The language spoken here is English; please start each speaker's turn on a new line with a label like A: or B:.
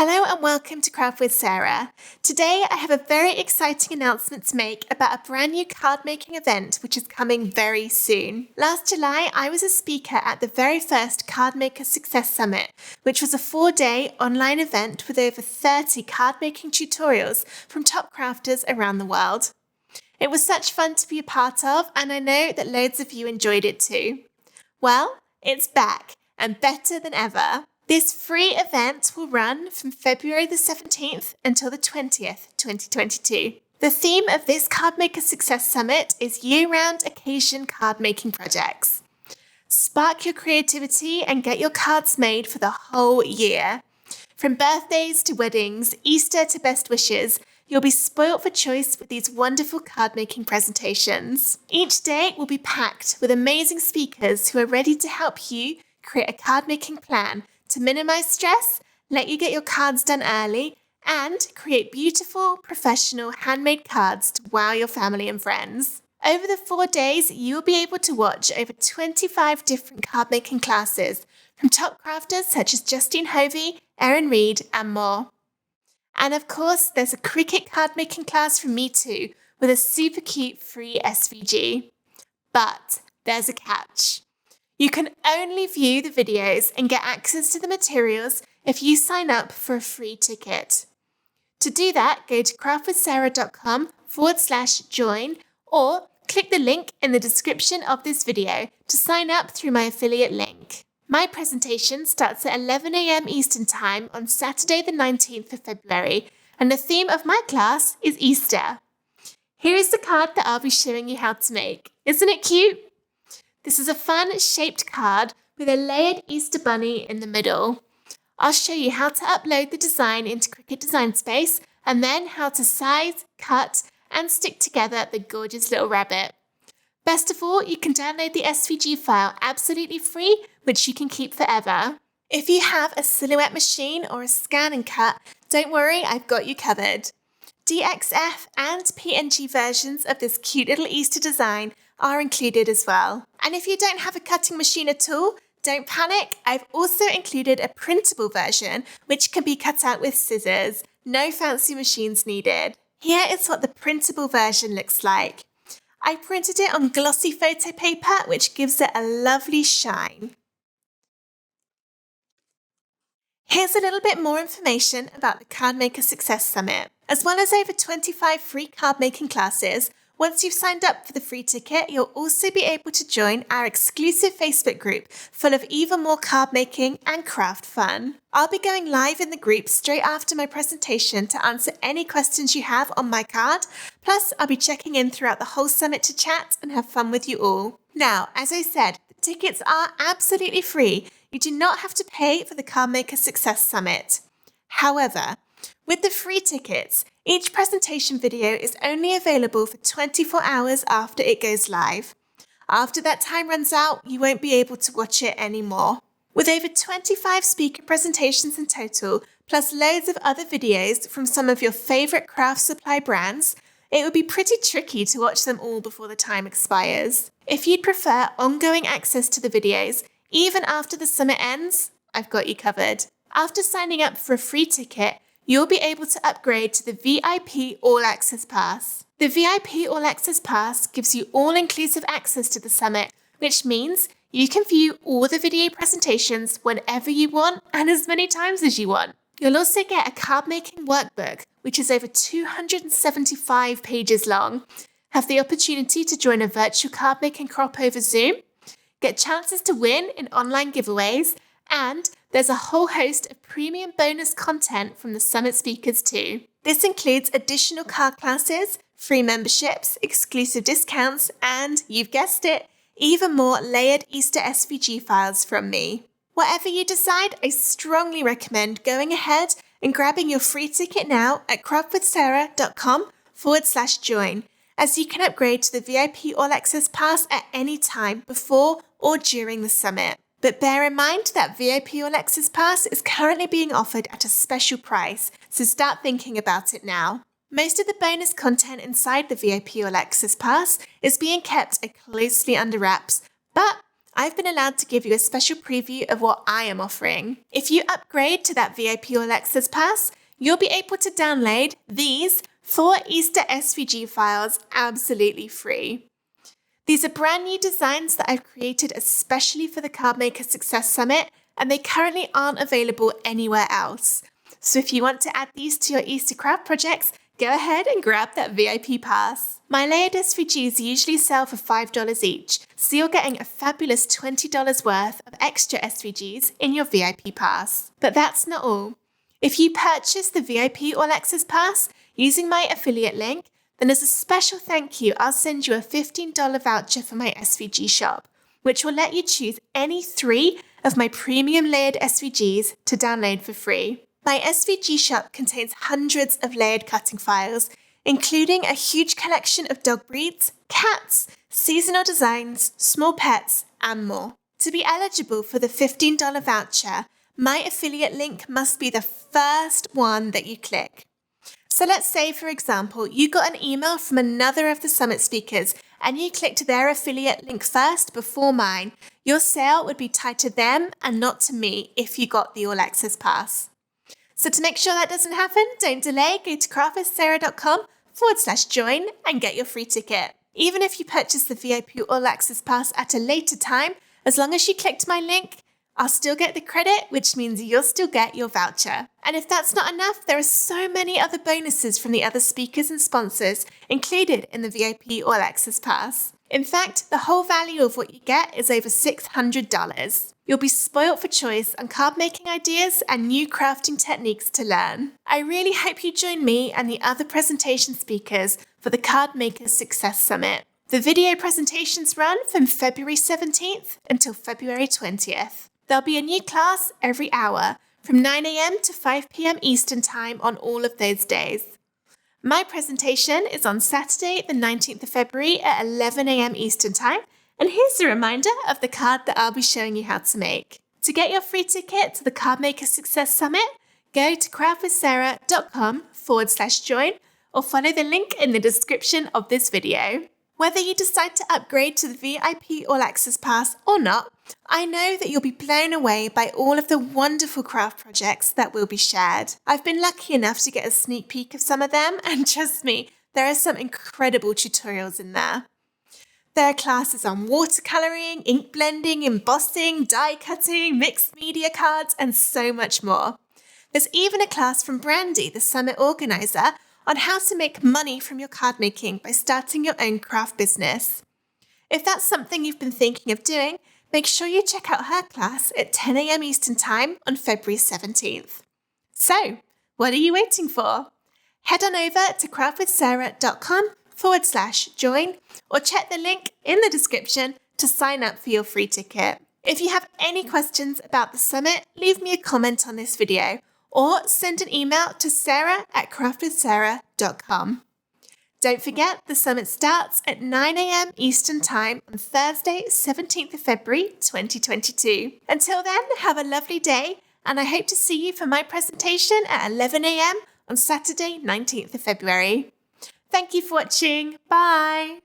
A: Hello and welcome to Craft with Sarah. Today I have a very exciting announcement to make about a brand new card making event which is coming very soon. Last July I was a speaker at the very first Card Maker Success Summit, which was a 4-day online event with over 30 card making tutorials from top crafters around the world. It was such fun to be a part of, and I know that loads of you enjoyed it too. Well, it's back and better than ever. This free event will run from February the 17th until the 20th, 2022. The theme of this Cardmaker Success Summit is year-round occasion card-making projects. Spark your creativity and get your cards made for the whole year. From birthdays to weddings, Easter to best wishes, you'll be spoilt for choice with these wonderful card-making presentations. Each day will be packed with amazing speakers who are ready to help you create a card-making plan to minimize stress, let you get your cards done early, and create beautiful, professional, handmade cards to wow your family and friends. Over the 4 days, you will be able to watch over 25 different card making classes from top crafters such as Justine Hovey, Erin Reed, and more. And of course, there's a Cricut card making class from me too, with a super cute free SVG. But there's a catch. You can only view the videos and get access to the materials if you sign up for a free ticket. To do that, go to craftwithsarah.com/join or click the link in the description of this video to sign up through my affiliate link. My presentation starts at 11 a.m. Eastern Time on Saturday the 19th of February, and the theme of my class is Easter. Here is the card that I'll be showing you how to make. Isn't it cute? This is a fun shaped card with a layered Easter bunny in the middle. I'll show you how to upload the design into Cricut Design Space and then how to size, cut, and stick together the gorgeous little rabbit. Best of all, you can download the SVG file absolutely free, which you can keep forever. If you have a silhouette machine or a scan and cut, don't worry, I've got you covered. DXF and PNG versions of this cute little Easter design are included as well. And if you don't have a cutting machine at all, don't panic. I've also included a printable version, which can be cut out with scissors. No fancy machines needed. Here is what the printable version looks like. I printed it on glossy photo paper, which gives it a lovely shine. Here's a little bit more information about the Cardmaker Success Summit. As well as over 25 free card making classes, once you've signed up for the free ticket, you'll also be able to join our exclusive Facebook group full of even more card making and craft fun. I'll be going live in the group straight after my presentation to answer any questions you have on my card. Plus, I'll be checking in throughout the whole summit to chat and have fun with you all. Now, as I said, the tickets are absolutely free. You do not have to pay for the Cardmaker Success Summit. However, with the free tickets, each presentation video is only available for 24 hours after it goes live. After that time runs out, you won't be able to watch it anymore. With over 25 speaker presentations in total, plus loads of other videos from some of your favourite craft supply brands, it would be pretty tricky to watch them all before the time expires. If you'd prefer ongoing access to the videos, even after the summit ends, I've got you covered. After signing up for a free ticket, you'll be able to upgrade to the VIP All Access Pass. The VIP All Access Pass gives you all-inclusive access to the summit, which means you can view all the video presentations whenever you want and as many times as you want. You'll also get a card-making workbook, which is over 275 pages long, have the opportunity to join a virtual card-making crop over Zoom, get chances to win in online giveaways, and there's a whole host of premium bonus content from the summit speakers too. This includes additional card classes, free memberships, exclusive discounts, and, you've guessed it, even more layered Easter SVG files from me. Whatever you decide, I strongly recommend going ahead and grabbing your free ticket now at craftwithsarah.com/join, as you can upgrade to the VIP All Access Pass at any time before or during the summit. But bear in mind that VIP All Access Pass is currently being offered at a special price, so start thinking about it now. Most of the bonus content inside the VIP All Access Pass is being kept closely under wraps, but I've been allowed to give you a special preview of what I am offering. If you upgrade to that VIP All Access Pass, you'll be able to download these 4 Easter SVG files absolutely free. These are brand new designs that I've created especially for the Card Maker Success Summit, and they currently aren't available anywhere else. So if you want to add these to your Easter craft projects, go ahead and grab that VIP pass. My layered SVGs usually sell for $5 each, so you're getting a fabulous $20 worth of extra SVGs in your VIP pass. But that's not all. If you purchase the VIP All Access Pass using my affiliate link, then as a special thank you, I'll send you a $15 voucher for my SVG shop, which will let you choose any 3 of my premium layered SVGs to download for free. My SVG shop contains hundreds of layered cutting files, including a huge collection of dog breeds, cats, seasonal designs, small pets, and more. To be eligible for the $15 voucher, my affiliate link must be the first one that you click. So let's say, for example, you got an email from another of the summit speakers and you clicked their affiliate link first before mine. Your sale would be tied to them and not to me if you got the All Access Pass. So to make sure that doesn't happen, don't delay, go to craftwithsarah.com/join and get your free ticket. Even if you purchase the VIP All Access Pass at a later time, as long as you clicked my link, I'll still get the credit, which means you'll still get your voucher. And if that's not enough, there are so many other bonuses from the other speakers and sponsors included in the VIP All Access Pass. In fact, the whole value of what you get is over $600. You'll be spoilt for choice on card making ideas and new crafting techniques to learn. I really hope you join me and the other presentation speakers for the Card Maker Success Summit. The video presentations run from February 17th until February 20th. There'll be a new class every hour from 9 a.m. to 5 p.m. Eastern Time on all of those days. My presentation is on Saturday, the 19th of February at 11 a.m. Eastern Time, and here's a reminder of the card that I'll be showing you how to make. To get your free ticket to the Card Maker Success Summit, go to craftwithsarah.com/join or follow the link in the description of this video. Whether you decide to upgrade to the VIP All Access Pass or not, I know that you'll be blown away by all of the wonderful craft projects that will be shared. I've been lucky enough to get a sneak peek of some of them, and trust me, there are some incredible tutorials in there. There are classes on watercolouring, ink blending, embossing, die cutting, mixed media cards, and so much more. There's even a class from Brandy, the summit organiser, on how to make money from your card making by starting your own craft business. If that's something you've been thinking of doing, make sure you check out her class at 10 a.m. Eastern Time on February 17th. So, what are you waiting for? Head on over to craftwithsarah.com/join or check the link in the description to sign up for your free ticket. If you have any questions about the summit, leave me a comment on this video or send an email to sarah@craftwithsarah.com. Don't forget, the summit starts at 9 a.m. Eastern Time on Thursday, 17th of February, 2022. Until then, have a lovely day, and I hope to see you for my presentation at 11 a.m. on Saturday, 19th of February. Thank you for watching. Bye.